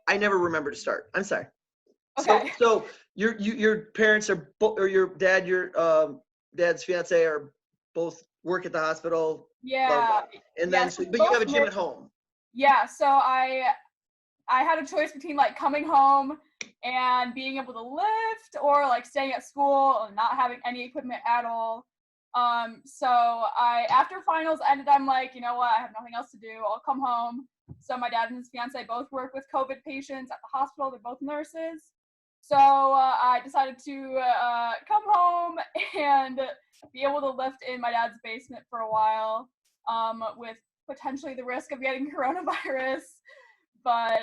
I never remember to start. I'm sorry. Okay. So your parents are or your dad, dad's fiance are both work at the hospital. Yeah. And Yeah, then, so but you have a both gym at home. Yeah, so I had a choice between like coming home and being able to lift, or like staying at school and not having any equipment at all. So after finals ended, I'm like, you know what, I have nothing else to do. I'll come home. So my dad and his fiance both work with COVID patients at the hospital. They're both nurses. So I decided to come home and be able to lift in my dad's basement for a while, with potentially the risk of getting coronavirus. But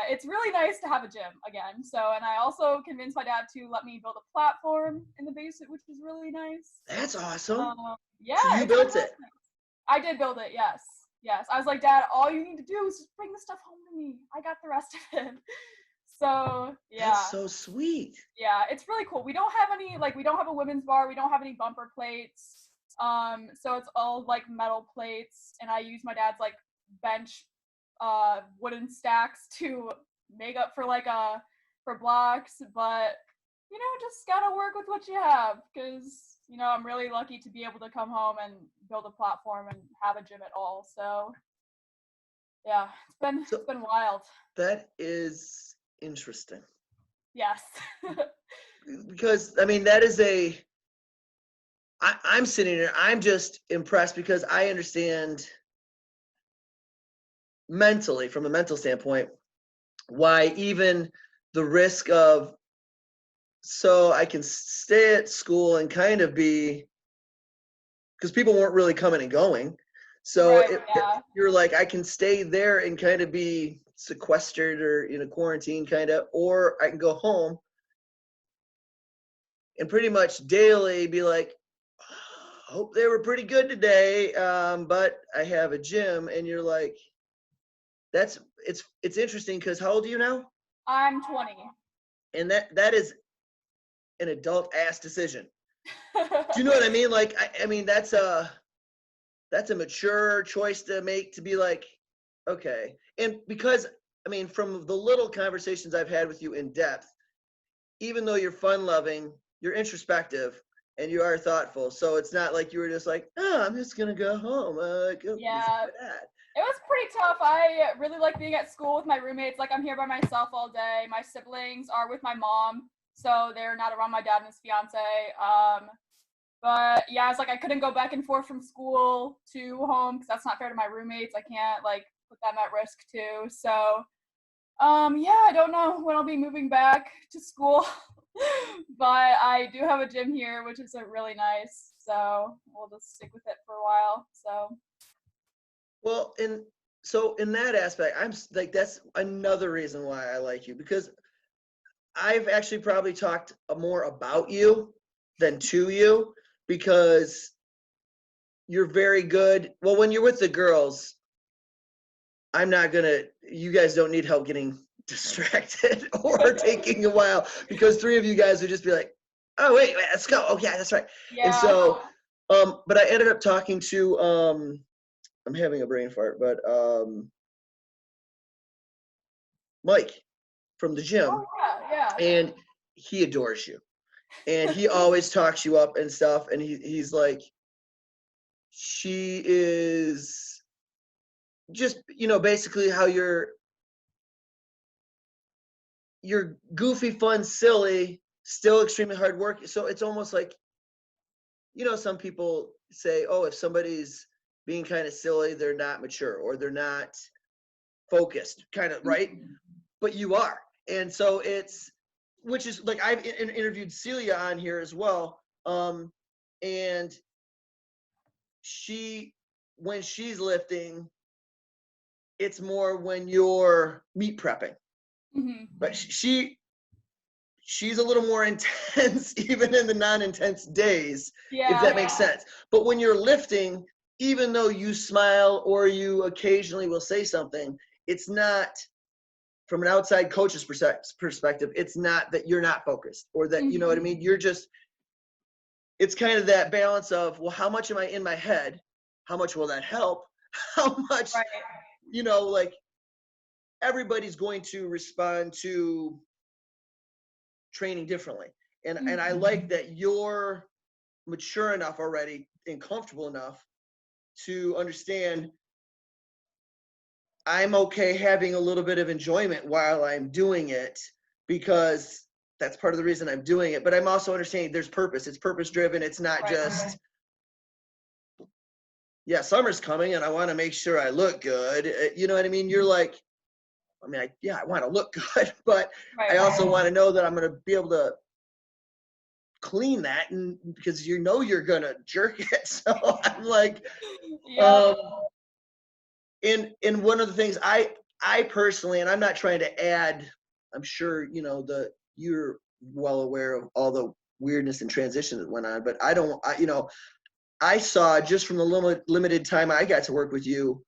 it's really nice to have a gym again. So, and I also convinced my dad to let me build a platform in the basement, which was really nice. That's awesome. Yeah. So you built it. I did build it, yes. Yes. I was like, Dad, all you need to do is just bring the stuff home to me. I got the rest of it. So, yeah. That's so sweet. Yeah, it's really cool. We don't have any, like, we don't have a women's bar. We don't have any bumper plates. So it's all like metal plates, and I use my dad's like bench wooden stacks to make up for for blocks, but you know, just gotta work with what you have, because you know, I'm really lucky to be able to come home and build a platform and have a gym at all. So yeah, it's been wild. That is interesting. Yes. Because I mean, that is I'm sitting here, I'm just impressed because I understand mentally, from a mental standpoint, why even the risk of, so I can stay at school and kind of be, because people weren't really coming and going. So Right, yeah. you're like, I can stay there and kind of be sequestered or in a quarantine kind of, or I can go home and pretty much daily be like, hope they were pretty good today, but I have a gym. And you're like, it's interesting, because how old are you now? I'm 20. And that is an adult ass decision. Do you know what I mean? Like, I mean, that's a mature choice to make, to be like, okay. And because, I mean, from the little conversations I've had with you in depth, even though you're fun loving, you're introspective and you are thoughtful. So it's not like you were just like, oh, I'm just going to go home. Yeah. It was pretty tough. I really like being at school with my roommates. Like, I'm here by myself all day. My siblings are with my mom, so they're not around my dad and his fiance. But yeah, it's like I couldn't go back and forth from school to home because that's not fair to my roommates. I can't like put them at risk too. So yeah, I don't know when I'll be moving back to school, but I do have a gym here, which is really nice. So we'll just stick with it for a while. So. Well, so in that aspect, I'm like, that's another reason why I like you, because I've actually probably talked more about you than to you, because you're very good. Well, when you're with the girls, you guys don't need help getting distracted or taking a while, because three of you guys would just be like, oh, wait, let's go. Okay, that's right. Yeah. And so, but I ended up talking to, I'm having a brain fart, but Mike from the gym. Oh, yeah. And he adores you. And he always talks you up and stuff. And he's like, she is just, you know, basically how you're goofy, fun, silly, still extremely hard work. So it's almost like, you know, some people say, oh, if somebody's being kind of silly, they're not mature or they're not focused, kind of, right? But you are. And so which is like, I've interviewed Celia on here as well. And when she's lifting, it's more when you're meat prepping. Mm-hmm. But she's a little more intense, even in the non-intense days, if that makes sense. But when you're lifting, even though you smile or you occasionally will say something, it's not, from an outside coach's perspective, it's not that you're not focused or that, you know what I mean? You're just, it's kind of that balance of, well, how much am I in my head? How much will that help? How much, you know, like, everybody's going to respond to training differently. And I like that you're mature enough already and comfortable enough to understand I'm okay having a little bit of enjoyment while I'm doing it, because that's part of the reason I'm doing it. But I'm also understanding there's purpose. It's purpose driven. It's not just, yeah, summer's coming and I want to make sure I look good. You know what I mean? You're like, I mean, I want to look good, but I also want to know that I'm going to be able to clean that, and because you know you're going to jerk it. So I'm like, and one of the things I personally, and I'm not trying to add, I'm sure, you know, you're well aware of all the weirdness and transition that went on, but you know, I saw just from the limited time I got to work with you,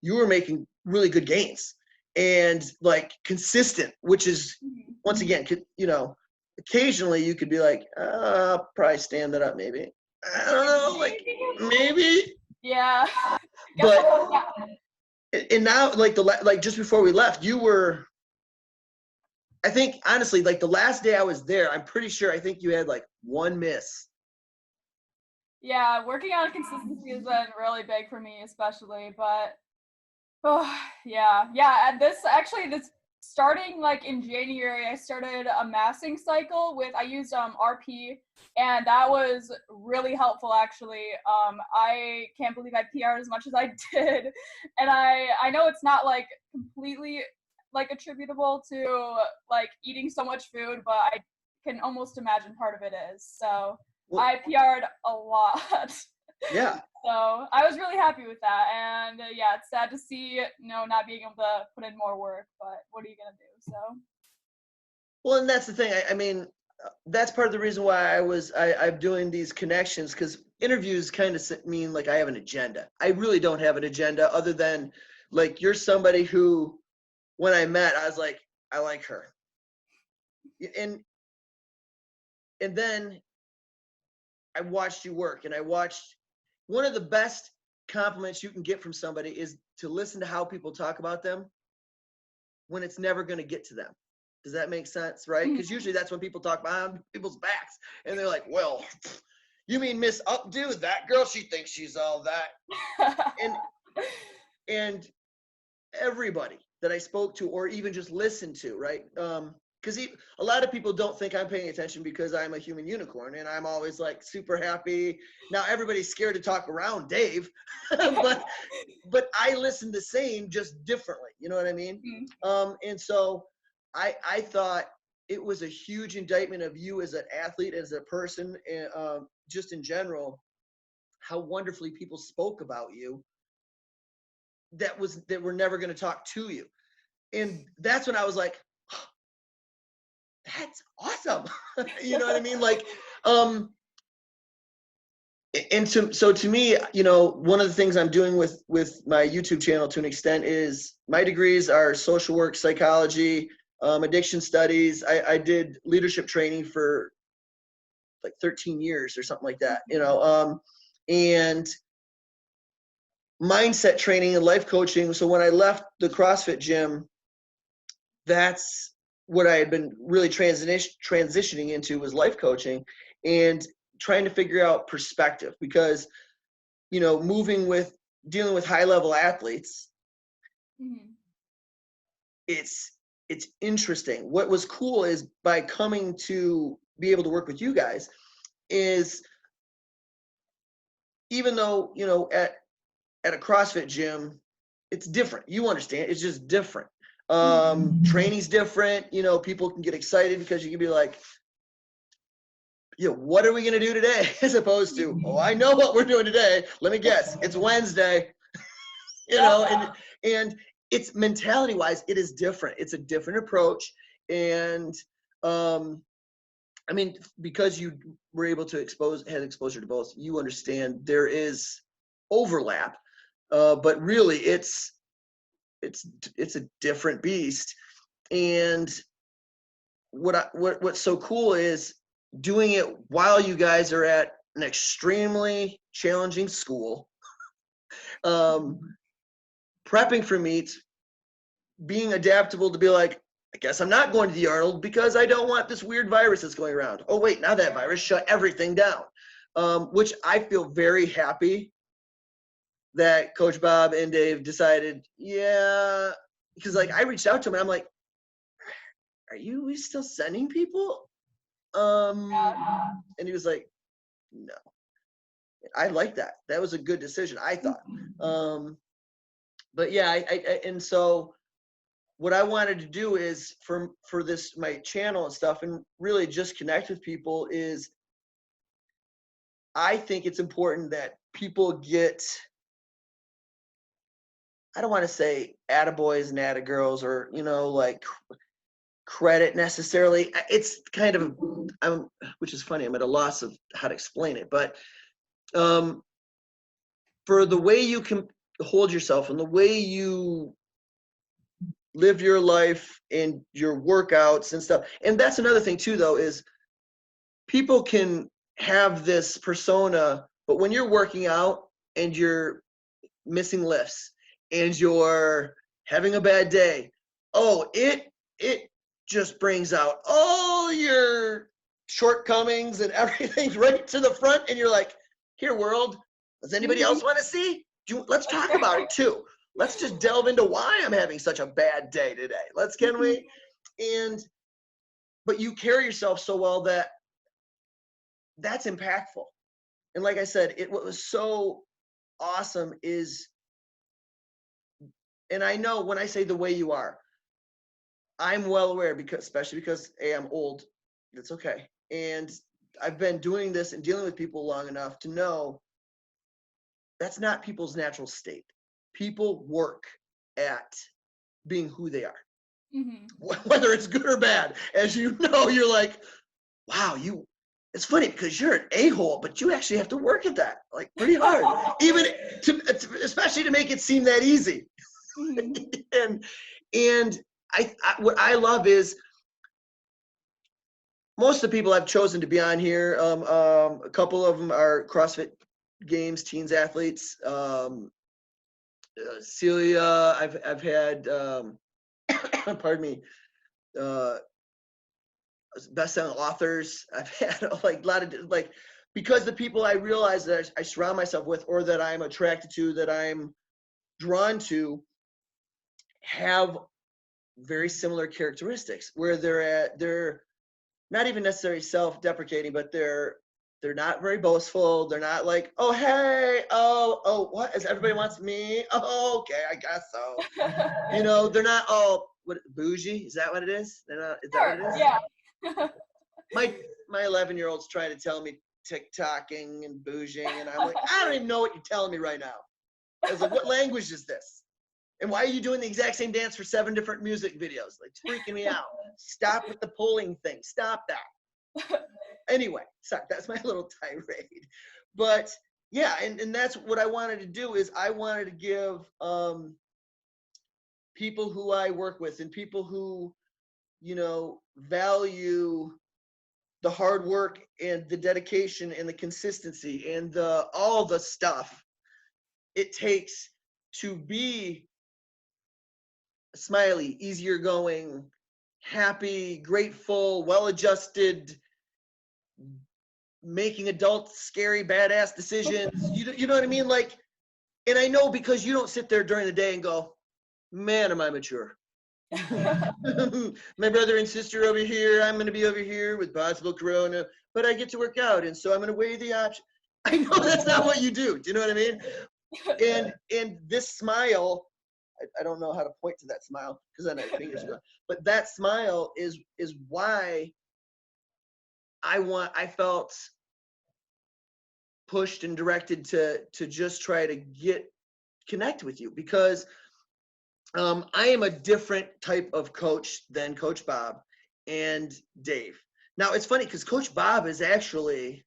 you were making really good gains and like consistent, which is, once again, you know, occasionally you could be like, I'll probably stand that up maybe. I don't know, like maybe. Yeah. But and now, like just before we left, you were, I think honestly, like the last day I was there, I'm pretty sure I think you had like one miss. Yeah, working on consistency has been really big for me, especially. But oh yeah, and this starting like in January, I started a massing cycle with, I used RP, and that was really helpful actually. I can't believe I PR'd as much as I did, and I know it's not like completely like attributable to like eating so much food, but I can almost imagine part of it is. So Well, I PR'd a lot. Yeah. So I was really happy with that, and yeah, it's sad to see, you know, not being able to put in more work, but what are you gonna do? So. Well, and that's the thing. I mean, that's part of the reason why I'm doing these connections, because interviews kind of mean like I have an agenda. I really don't have an agenda other than like you're somebody who, when I met, I was like, I like her, and then I watched you work, and I watched, one of the best compliments you can get from somebody is to listen to how people talk about them when it's never going to get to them. Does that make sense? Right? Because usually that's when people talk behind people's backs and they're like, well, you mean Miss Updo, that girl, she thinks she's all that. and everybody that I spoke to or even just listened to, right? Because a lot of people don't think I'm paying attention because I'm a human unicorn and I'm always like super happy. Now everybody's scared to talk around Dave, but I listen the same, just differently. You know what I mean? And so I thought it was a huge indictment of you as an athlete, as a person, just in general, how wonderfully people spoke about you that were never going to talk to you. And that's when I was like, oh, that's awesome. You know what I mean? Like, and so to me, you know, one of the things I'm doing with my YouTube channel to an extent is my degrees are social work, psychology, addiction studies. I did leadership training for like 13 years or something like that, you know, and mindset training and life coaching. So when I left the CrossFit gym, that's what I had been really transitioning into, was life coaching and trying to figure out perspective, because, you know, dealing with high level athletes, it's interesting. What was cool is by coming to be able to work with you guys is, even though, you know, at a CrossFit gym, it's different. You understand, it's just different. Training's different. You know, people can get excited because you can be like, yeah, what are we going to do today? As opposed to, oh, I know what we're doing today. Let me guess. It's Wednesday. You know, and it's mentality wise, it is different. It's a different approach. And I mean, because you were able to had exposure to both, you understand there is overlap, but really it's a different beast. And what's so cool is doing it while you guys are at an extremely challenging school, prepping for meets, being adaptable to be like, I guess I'm not going to the Arnold because I don't want this weird virus that's going around. Oh, wait, now that virus shut everything down, which I feel very happy that Coach Bob and Dave decided, yeah, because like I reached out to him and I'm like, are we still sending people? And he was like, no. I like that. That was a good decision, I thought. But yeah, and so what I wanted to do is for this, my channel and stuff, and really just connect with people is I think it's important that people get, I don't want to say attaboys and attagirls or, like credit necessarily. It's kind of, which is funny, I'm at a loss of how to explain it, but for the way you can hold yourself and the way you live your life and your workouts and stuff. And that's another thing too, though, is people can have this persona, but when you're working out and you're missing lifts and you're having a bad day, oh, it just brings out all your shortcomings and everything right to the front. And you're like, here, world, does anybody else want to see? Let's talk about it too. Let's just delve into why I'm having such a bad day today. Can we? But you carry yourself so well that's impactful. And like I said, what was so awesome is, and I know when I say the way you are, I'm well aware especially because I'm old, that's okay. And I've been doing this and dealing with people long enough to know that's not people's natural state. People work at being who they are, whether it's good or bad. As you know, you're like, wow, it's funny because you're an a-hole, but you actually have to work at that like pretty hard, even especially to make it seem that easy. and I what I love is most of the people I've chosen to be on here, a couple of them are CrossFit Games teens athletes. Celia, I've had, pardon me, best-selling authors. I've had like a lot of because the people I realize that I surround myself with, or that I'm attracted to, that I'm drawn to, have very similar characteristics where they're not even necessarily self-deprecating, but they're not very boastful. They're not like, oh, hey, oh, what is everybody wants me? Oh, okay, I guess so. They're not, what, bougie? Is that what it is? They're not, is that what it is? Yeah. My 11-year-old's trying to tell me TikToking and bouging, and I'm like, I don't even know what you're telling me right now. I was like, what language is this? And why are you doing the exact same dance for 7 different music videos? Like, it's freaking me out. Stop with the pulling thing. Stop that. Anyway, sorry, that's my little tirade. But yeah, and that's what I wanted to do is I wanted to give people who I work with and people who, value the hard work and the dedication and the consistency and all the stuff it takes to be smiley, easier going, happy, grateful, well-adjusted, making adult, scary, badass decisions. You know what I mean? Like, and I know because you don't sit there during the day and go, man, am I mature. My brother and sister over here, I'm going to be over here with possible corona, but I get to work out, and so I'm going to weigh the option. I know that's not what you do. Do you know what I mean? And this smile, I don't know how to point to that smile because I know your fingers go, but that smile is why I felt pushed and directed to just try to connect with you, because I am a different type of coach than Coach Bob and Dave. Now it's funny because Coach Bob is actually,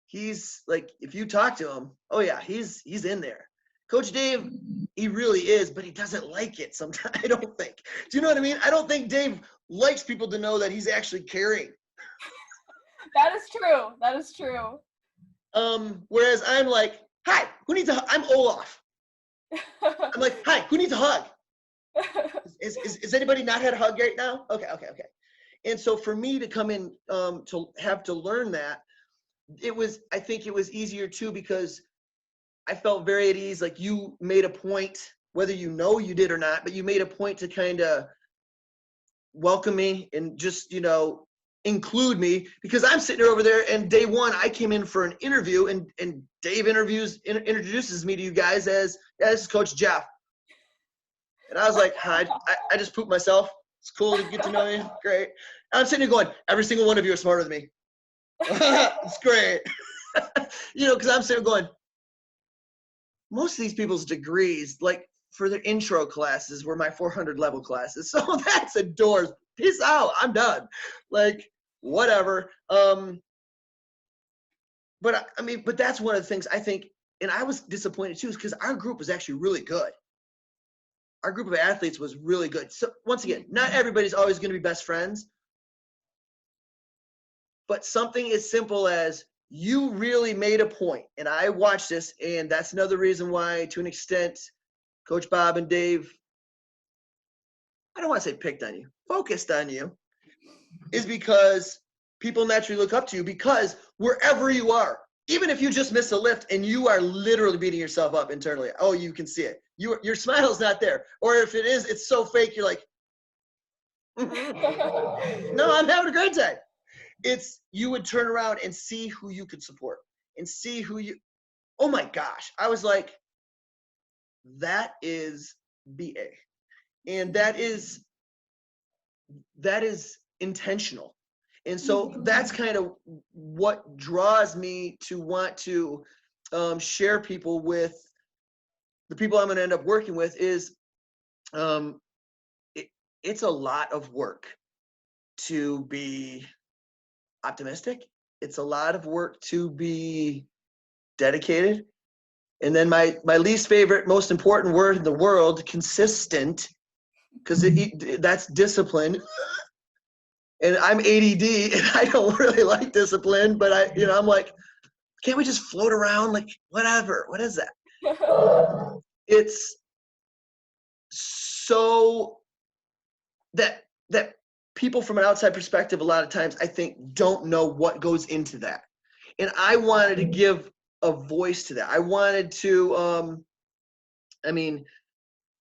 he's like, if you talk to him, oh yeah, he's in there. Coach Dave, he really is, but he doesn't like it sometimes, I don't think. Do you know what I mean? I don't think Dave likes people to know that he's actually caring. That is true. That is true. Whereas I'm like, hi, I'm Olaf. I'm like, hi, who needs a hug? Is anybody not had a hug right now? Okay. And so for me to come in to have to learn that, I think it was easier too, because I felt very at ease. Like, you made a point, whether you know you did or not, but you made a point to kind of welcome me and just, include me, because I'm sitting over there, and day one I came in for an interview, and Dave introduces me to you guys as, yeah, this is Coach Jeff. And I was like, hi, I just pooped myself. It's cool to get to know you. Great. And I'm sitting here going, every single one of you are smarter than me. It's great. Because I'm sitting there going, most of these people's degrees, like for their intro classes, were my 400 level classes. So that's a doors. Peace out. I'm done. Like, whatever. But that's one of the things I think, and I was disappointed too, is because our group was actually really good. Our group of athletes was really good. So once again, not everybody's always going to be best friends, but something as simple as, you really made a point, and I watched this, and that's another reason why, to an extent, Coach Bob and Dave, I don't want to say picked on you, focused on you, is because people naturally look up to you, because wherever you are, even if you just miss a lift and you are literally beating yourself up internally, oh, you can see it. Your smile's not there. Or if it is, it's so fake, you're like, no, I'm having a great time. You would turn around and see who you could support, and see oh my gosh. I was like, that is BA. And that is intentional. And so that's kind of what draws me to want to share people with the people I'm going to end up working with. Is it's a lot of work to be optimistic. It's a lot of work to be dedicated. And then my least favorite, most important word in the world, consistent, because that's discipline. And I'm ADD, and I don't really like discipline, but I'm like, can't we just float around? Like, whatever. What is that? It's so that people from an outside perspective, a lot of times, I think, don't know what goes into that. And I wanted to give a voice to that. I wanted to,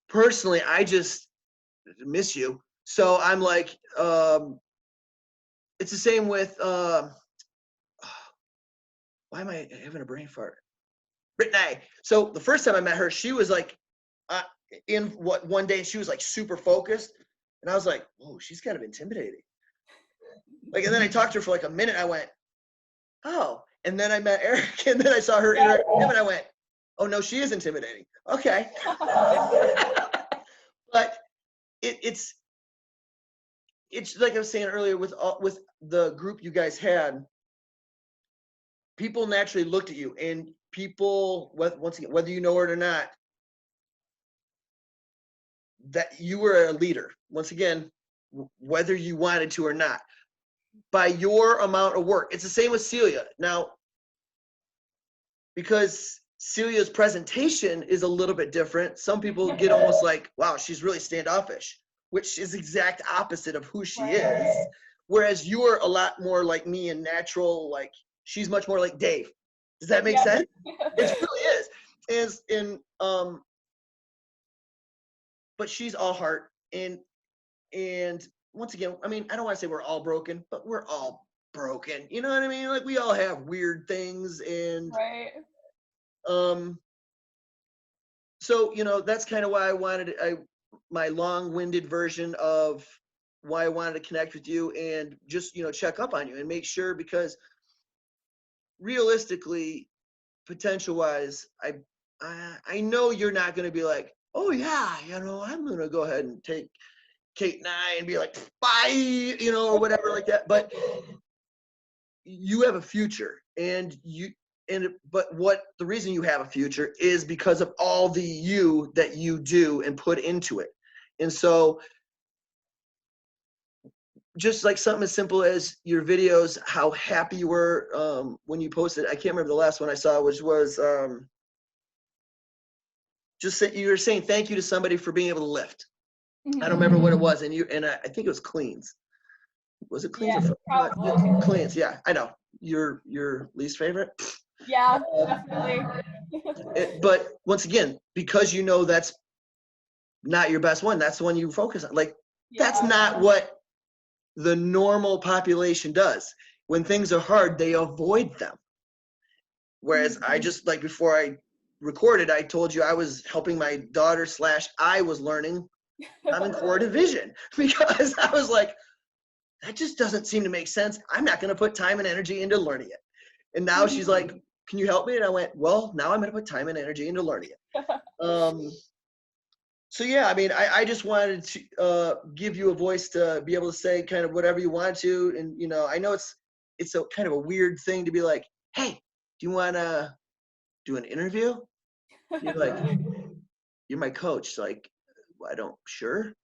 personally, I just miss you. So I'm like, it's the same with, why am I having a brain fart? Brittany. So the first time I met her, she was like, one day she was like super focused. And I was like, whoa, she's kind of intimidating. Like, and then I talked to her for like a minute. I went, oh. And then I met Eric, and then I saw her interact with him, and I went, oh no, she is intimidating. Okay. But it's like I was saying earlier, with the group you guys had, people naturally looked at you, and people, once again, whether you know it or not, that you were a leader. Once again, whether you wanted to or not, by your amount of work. It's the same with Celia. Now, because Celia's presentation is a little bit different, some people get almost like, wow, she's really standoffish, which is exact opposite of who she is. Whereas you're a lot more like me and natural, like she's much more like Dave. Does that make sense? It really is. But she's all heart. And once again, I don't want to say we're all broken, but we're all broken. You know what I mean? Like, we all have weird things, and so that's kind of why I wanted my long-winded version of why I wanted to connect with you, and just check up on you and make sure, because realistically, potential-wise, I know you're not going to be like, oh yeah, I'm going to go ahead and take Kate and I and be like, bye, or whatever like that. But you have a future, but the reason you have a future is because of all the you that you do and put into it. And so, just like something as simple as your videos, how happy you were when you posted. I can't remember the last one I saw, which was just that you were saying thank you to somebody for being able to lift. I don't Mhm. remember what it was, and I think it was cleans. Was it cleans Yeah, or probably. cleans? Yeah, I know. Your least favorite. Yeah, Um, definitely. but once again, because you know that's not your best one, that's the one you focus on. Like that's Yeah. not what the normal population does. When things are hard, they avoid them. Whereas I Mhm. just like before I recorded, I told you I was helping my daughter / I was learning common core division because I was like, that just doesn't seem to make sense. I'm not going to put time and energy into learning it. And now she's like, Mhm. can you help me? And I went, well, now I'm going to put time and energy into learning it. So yeah, I mean, I just wanted to give you a voice to be able to say kind of whatever you want to. And, you know, I know it's a kind of a weird thing to be like, hey, do you want to do an interview? You're like, you're my coach. So like, I don't, sure.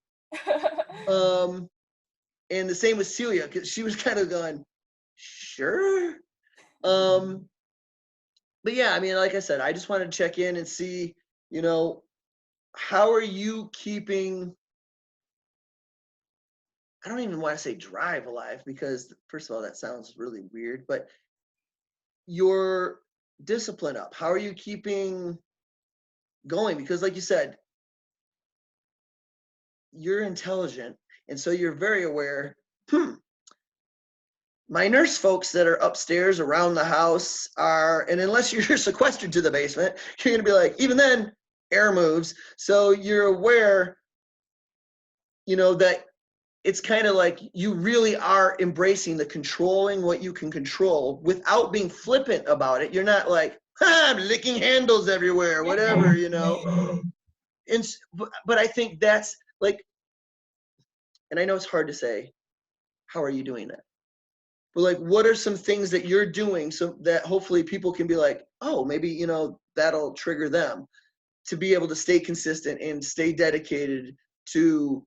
Um, and the same with Celia, because she was kind of going, sure. Um, but yeah, I mean, like I said, I just wanted to check in and see, you know, how are you keeping, I don't even want to say drive alive because first of all, that sounds really weird, but your discipline up. How are you keeping going? Because like you said, you're intelligent. And so you're very aware, my nurse folks that are upstairs around the house are, and unless you're sequestered to the basement, you're going to be like, even then, air moves. So you're aware, you know, that it's kind of like you really are embracing the controlling what you can control without being flippant about it. You're not like, I'm licking handles everywhere, whatever, you know. And but I think that's like, and I know it's hard to say, how are you doing that? But like, what are some things that you're doing so that hopefully people can be like, oh, maybe, you know, that'll trigger them to be able to stay consistent and stay dedicated to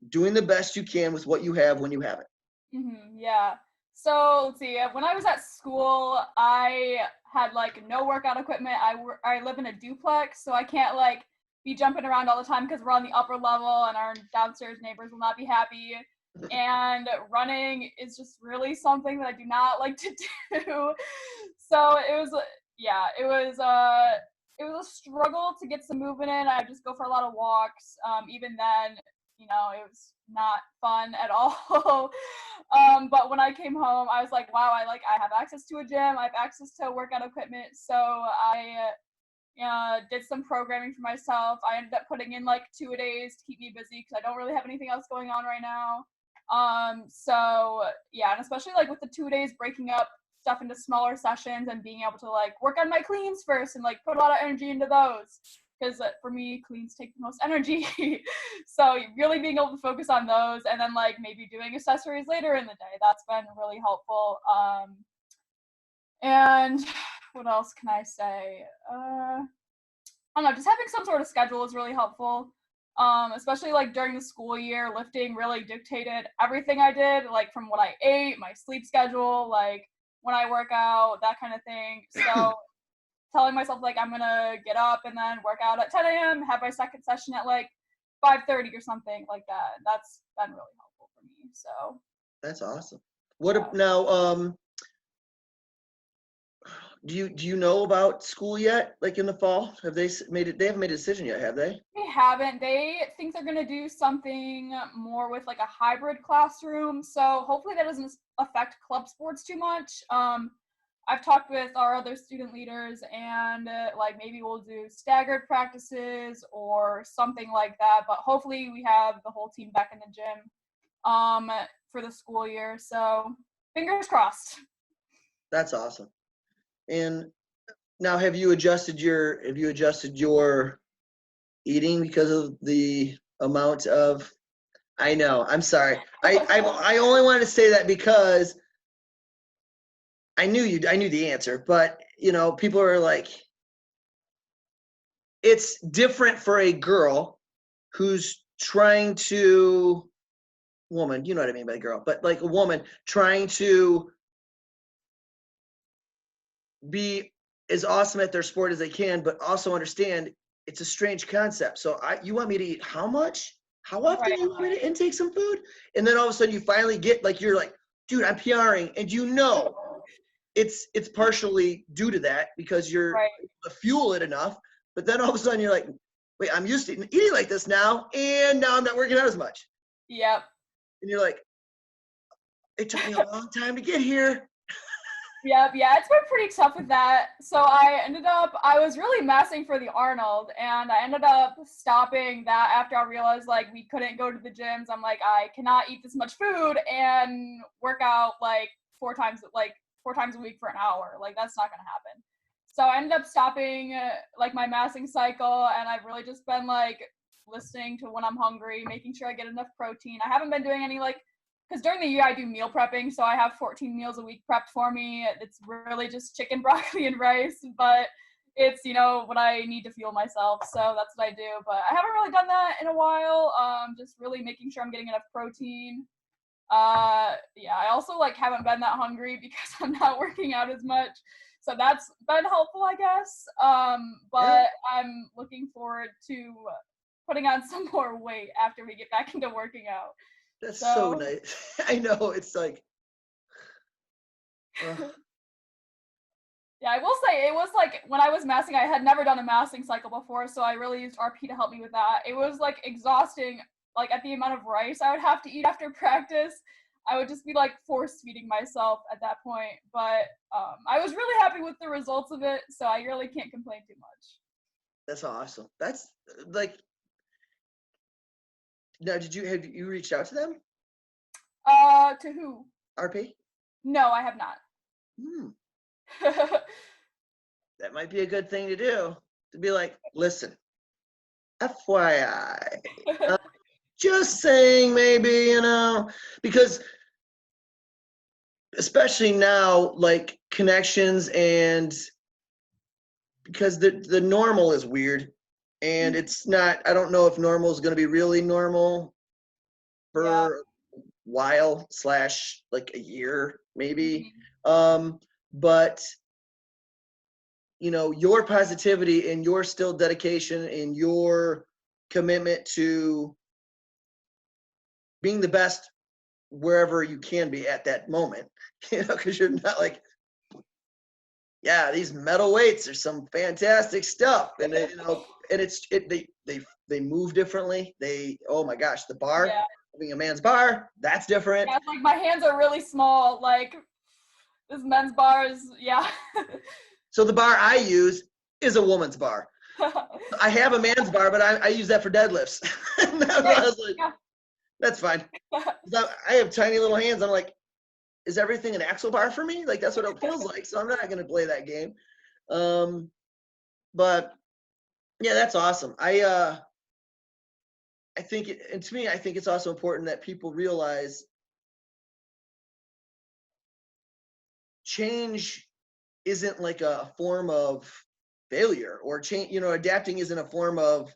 doing the best you can with what you have when you have it. Yeah. So let's see. When I was at school, I had like no workout equipment. I live in a duplex, so I can't like be jumping around all the time because we're on the upper level and our downstairs neighbors will not be happy. And running is just really something that I do not like to do. So yeah, it was a struggle to get some movement in. I just go for a lot of walks. Even then, it was not fun at all. But when I came home, I was like, wow, I have access to a gym, I have access to workout equipment. So I did some programming for myself. I ended up putting in like 2-a-days to keep me busy because I don't really have anything else going on right now. So yeah, and especially like with the 2-a-days, breaking up stuff into smaller sessions and being able to like work on my cleans first and like put a lot of energy into those because for me cleans take the most energy. So really being able to focus on those and then like maybe doing accessories later in the day, that's been really helpful. And what else can I say? I don't know, just having some sort of schedule is really helpful. Especially like during the school year, lifting really dictated everything I did, like from what I ate, my sleep schedule, like when I work out, that kind of thing. So telling myself like I'm gonna get up and then work out at 10 a.m., have my second session at like 5:30 or something like that. That's been really helpful for me. So That's awesome. yeah. Now, do you know about school yet? Like in the fall, have they made it? They haven't made a decision yet, have they? They haven't. They think they're gonna do something more with like a hybrid classroom. So hopefully that doesn't affect club sports too much. I've talked with our other student leaders and like maybe we'll do staggered practices or something like that. But hopefully we have the whole team back in the gym for the school year. So fingers crossed. That's awesome. And now, have you adjusted your eating because of the amount of? I know. I'm sorry. I only wanted to say that because I knew the answer, but you know, people are like, it's different for a girl who's trying to woman, you know what I mean by girl, but like a woman trying to be as awesome at their sport as they can, but also understand it's a strange concept. So you want me to eat how much? how often Right. do you want me to intake some food? And then all of a sudden you finally get like, you're like, dude, I'm PRing. And you know, it's partially due to that because you're Right. able to fuel it enough. But then all of a sudden you're like, wait, I'm used to eating like this now. And now I'm not working out as much. Yep. And you're like, it took me a long time to get here. Yep, yeah, it's been pretty tough with that. So I was really massing for the Arnold, and I ended up stopping that after I realized like we couldn't go to the gyms. I'm like, I cannot eat this much food and work out like four times a week for an hour. Like that's not gonna happen. So I ended up stopping like my massing cycle, and I've really just been like listening to when I'm hungry, making sure I get enough protein. I haven't been doing any like because during the year I do meal prepping, so I have 14 meals a week prepped for me. It's really just chicken, broccoli, and rice, but it's, what I need to fuel myself, so that's what I do. But I haven't really done that in a while, just really making sure I'm getting enough protein. Yeah, I also like haven't been that hungry because I'm not working out as much, so that's been helpful, I guess. But I'm looking forward to putting on some more weight after we get back into working out. That's so nice. I know, it's like, yeah, I will say it was like when I was massing, I had never done a massing cycle before, so I really used RP to help me with that. It was like exhausting, like at the amount of rice I would have to eat after practice. I would just be like force feeding myself at that point. But I was really happy with the results of it, so I really can't complain too much. that's awesome. That's like, now have you reached out to them? To who? RP? No, I have not. That might be a good thing to do, to be like, listen, FYI, just saying, maybe, because especially now, like connections, and because the normal is weird, and it's not, I don't know if normal is going to be really normal for a while / like a year maybe. But your positivity and your still dedication and your commitment to being the best wherever you can be at that moment, because you're not like, yeah, these metal weights are some fantastic stuff, and they move differently. Oh my gosh, the bar, having a man's bar, that's different. Yeah, like my hands are really small. Like this men's bar is, yeah. So the bar I use is a woman's bar. I have a man's bar, but I use that for deadlifts. I was like, that's fine. I have tiny little hands. I'm like, is everything an axle bar for me? Like, that's what it feels like. So I'm not going to play that game. But yeah, that's awesome. I think and to me, I think it's also important that people realize change isn't like a form of failure, or change, adapting isn't a form of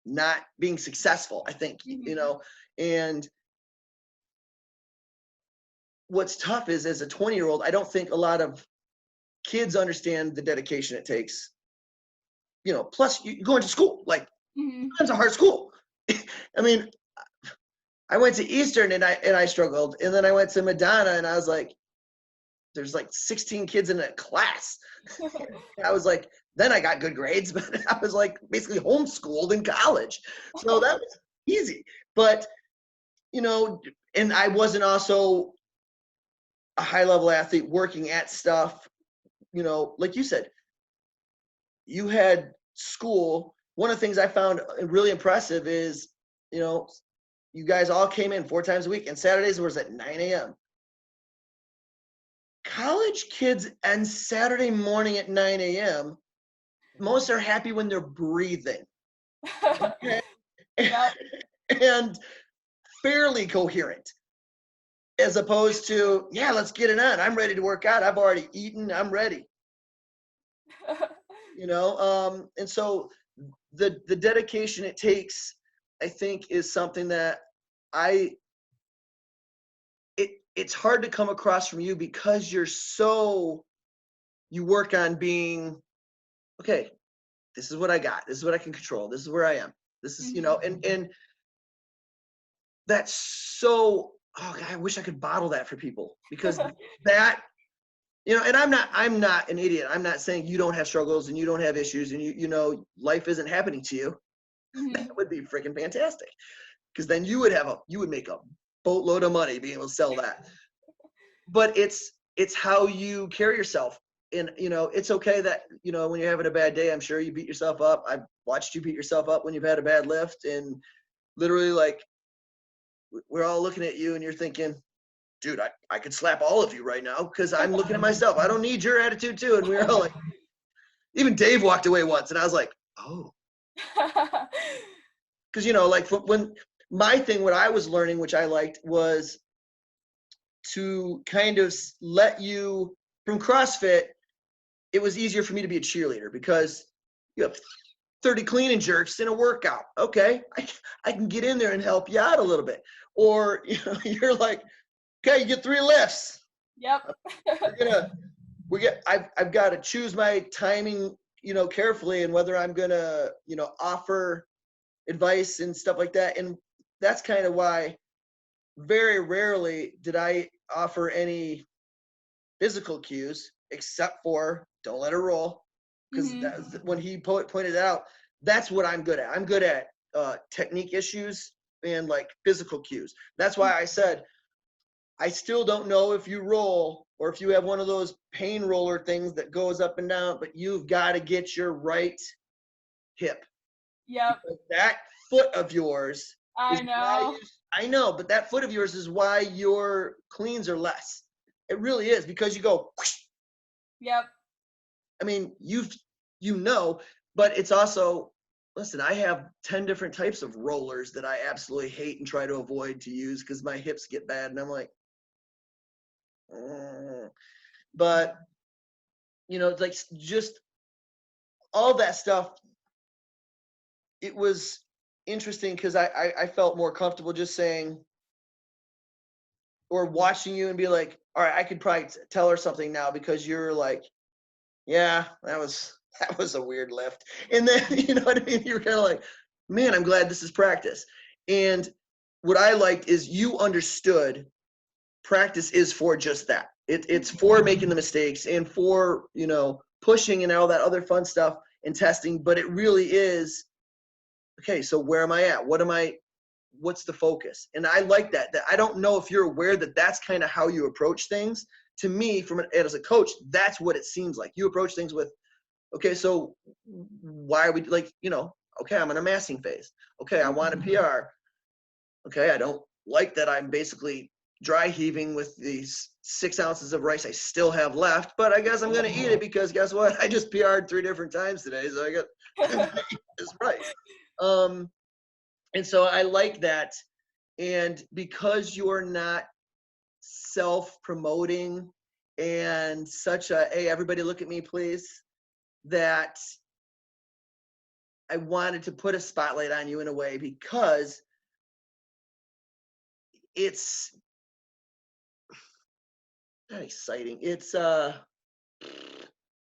not being successful, I think. And what's tough is, as a 20-year-old, I don't think a lot of kids understand the dedication it takes. Plus you going to school, like, it's a hard school. I mean, I went to Eastern and I struggled, and then I went to Madonna and I was like, there's like 16 kids in a class. I was like, then I got good grades, but I was like basically homeschooled in college. So that was easy. But, and I wasn't also a high level athlete working at stuff, like you said, you had school. One of the things I found really impressive is, you guys all came in 4 times a week, and Saturdays was at 9 a.m. College kids on Saturday morning at 9 a.m., most are happy when they're breathing. Okay? And fairly coherent, as opposed to, yeah, let's get it on. I'm ready to work out. I've already eaten. I'm ready. And so the dedication it takes, I think, is something that it's hard to come across from you, because you work on being, okay, this is what I got. This is what I can control. This is where I am. This is, and that's so, oh God, I wish I could bottle that for people, because that, and I'm not an idiot. I'm not saying you don't have struggles and you don't have issues and life isn't happening to you. Mhm. That would be freaking fantastic. Because then you would make a boatload of money being able to sell that. But it's how you carry yourself. And it's okay that, when you're having a bad day, I'm sure you beat yourself up. I've watched you beat yourself up when you've had a bad lift, and literally, like, we're all looking at you and you're thinking, dude, I could slap all of you right now because I'm looking at myself. I don't need your attitude too. And we were all like, even Dave walked away once and I was like, oh, because, like when my thing, what I was learning, which I liked, was to kind of let you, from CrossFit, it was easier for me to be a cheerleader because you have 30 clean and jerks in a workout. Okay, I can get in there and help you out a little bit. Or, you're like, okay, you get 3 lifts. Yep. I've got to choose my timing, carefully, and whether I'm gonna, offer advice and stuff like that. And that's kind of why very rarely did I offer any physical cues, except for don't let her roll. Because Mhm. when he pointed it out, that's what I'm good at. I'm good at technique issues and like physical cues. That's why I said, I still don't know if you roll or if you have one of those pain roller things that goes up and down, but you've got to get your right hip. Yep. Because that foot of yours is I why know. I know, but that foot of yours is why your cleans are less. It really is, because you go, whoosh. Yep. I mean, but it's also, listen, I have 10 different types of rollers that I absolutely hate and try to avoid to use because my hips get bad. And I'm like, but it's like just all that stuff. It was interesting because I felt more comfortable just saying or watching you and be like, all right, I could probably tell her something now because you're like, yeah, that was a weird lift. And then, you know what I mean? You're kind of like, man, I'm glad this is practice. And what I liked is you understood practice is for just that. It's for making the mistakes and for, pushing and all that other fun stuff and testing. But it really is, okay, so where am I at? What's the focus? And I like that I don't know if you're aware that that's kind of how you approach things. To me, as a coach, that's what it seems like. You approach things with, okay, so why are we like, okay, I'm in a massing phase. Okay, I want a PR. Okay, I don't like that I'm basically dry heaving with these 6 ounces of rice I still have left, but I guess I'm gonna eat it because guess what? I just PR'd 3 different times today, so I'm gonna eat this rice. And so I like that. And because you're not self-promoting and such a, hey, everybody look at me, please, that I wanted to put a spotlight on you in a way because it's not exciting. It's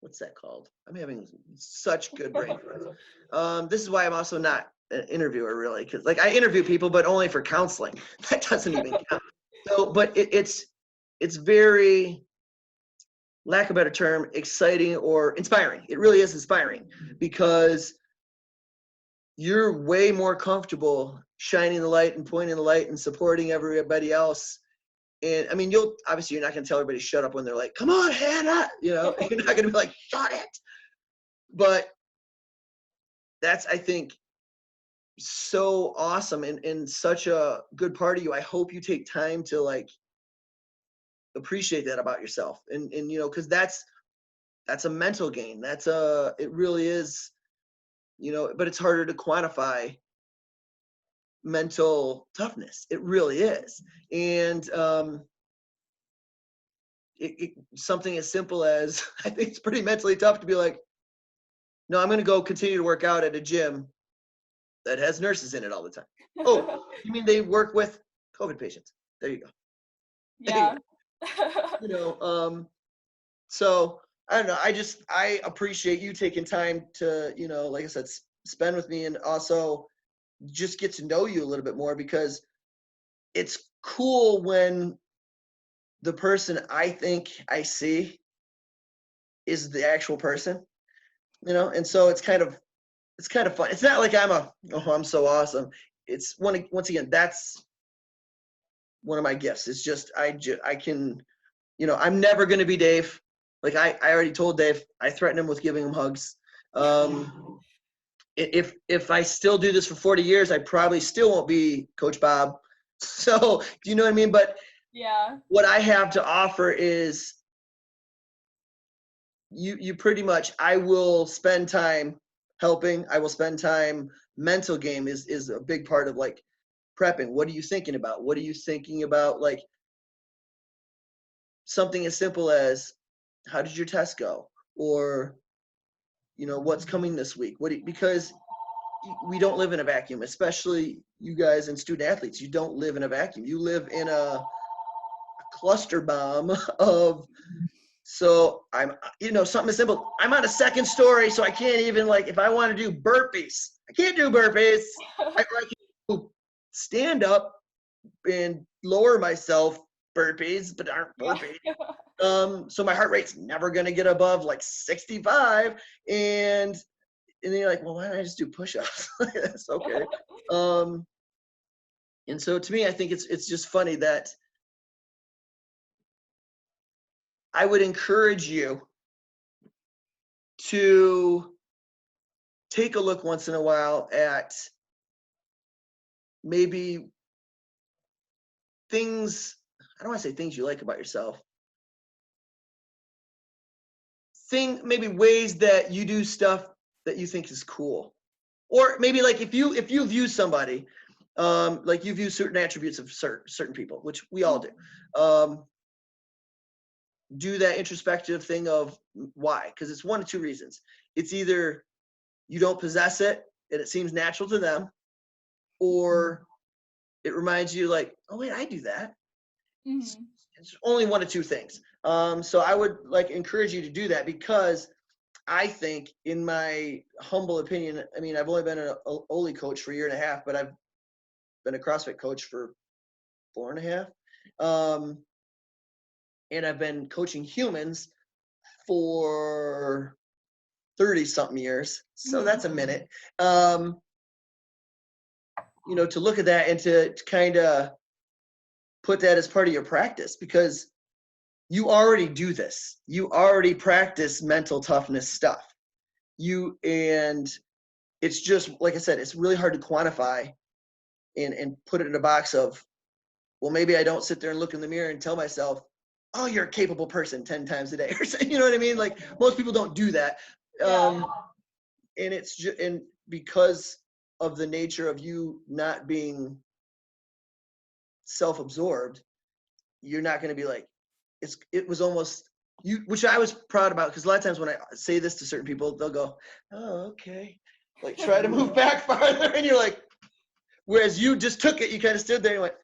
what's that called? I'm having such good brain fart. This is why I'm also not an interviewer really, because like I interview people, but only for counseling. That doesn't even count. So, but it's very, lack of a better term, exciting or inspiring. It really is inspiring because you're way more comfortable shining the light and pointing the light and supporting everybody else. And I mean, you're not going to tell everybody shut up when they're like, come on, Hannah, you're not going to be like, shut it. But that's, I think, so awesome and such a good part of you. I hope you take time to like appreciate that about yourself. And cause that's a mental game. It really is, but it's harder to quantify mental toughness. It really is. And something as simple as, I think it's pretty mentally tough to be like, no, I'm going to go continue to work out at a gym that has nurses in it all the time. Oh, you mean they work with COVID patients? There you go. Yeah. Anyway, so I don't know. I appreciate you taking time to, like I said, spend with me and also just get to know you a little bit more because it's cool when the person I think I see is the actual person, and so it's kind of fun. It's not like I'm so awesome. It's once again, that's one of my gifts. It's just I can, I'm never going to be Dave. Like I already told Dave, I threatened him with giving him hugs. If I still do this for 40 years, I probably still won't be Coach Bob. So, do you know what I mean? But yeah, what I have to offer is you pretty much, I will spend time helping. I will spend time. Mental game is a big part of like prepping. What are you thinking about? What are you thinking about? Like something as simple as, how did your test go? Or, what's coming this week? Because we don't live in a vacuum, especially you guys and student athletes. You don't live in a vacuum. You live in a cluster bomb of, so I'm, something as simple. I'm on a second story, so I can't even, like, if I want to do burpees, I can't do burpees. I can do stand up and lower myself burpees, but aren't burpees. So my heart rate's never going to get above like 65. And then you're like, well, why don't I just do push-ups? That's okay. And so to me, I think it's just funny that I would encourage you to take a look once in a while at maybe things, I don't want to say things you like about yourself, maybe ways that you do stuff that you think is cool. Or maybe like if you view somebody, like you view certain attributes of certain people, which we all do that introspective thing of why, because it's one of two reasons. It's either you don't possess it and it seems natural to them, or it reminds you like, oh wait, I do that. Mm-hmm. It's only one of two things. So I would like encourage you to do that, because I think, in my humble opinion, I mean, I've only been an Oli coach for a year and a half, but I've been a CrossFit coach for 4.5. And I've been coaching humans for 30 something years. So that's a minute. To look at that and to kind of put that as part of your practice, because you already do this. You already practice mental toughness stuff. And it's just, like I said, it's really hard to quantify and put it in a box of, well, maybe I don't sit there and look in the mirror and tell myself, oh, you're a capable person 10 times a day, or something. You know what I mean? Like most people don't do that. Yeah. And it's just, and because of the nature of you not being self-absorbed, you're not going to be like, it was almost you, which I was proud about, because a lot of times when I say this to certain people, they'll go, oh, okay. Like try to move back farther. And you're like, whereas you just took it, you kind of stood there and went,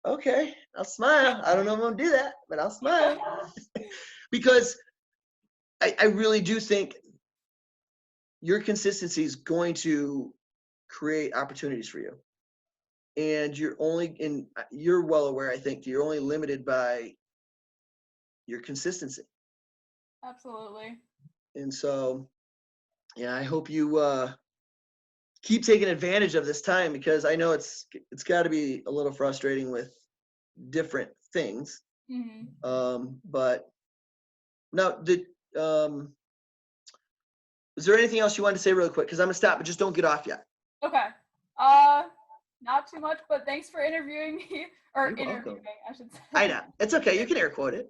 okay, I'll smile. I don't know if I'm going to do that, but I'll smile. Because I really do think your consistency is going to create opportunities for you. And you're well aware, I think, you're only limited by your consistency. Absolutely. And so, yeah, I hope you keep taking advantage of this time, because I know it's got to be a little frustrating with different things. Mm-hmm. But now, is there anything else you wanted to say really quick? Because I'm gonna stop, but just don't get off yet. Okay. Not too much, but thanks for interviewing me, or You're interviewing, welcome. I should say. I know, it's okay. You can air quote it.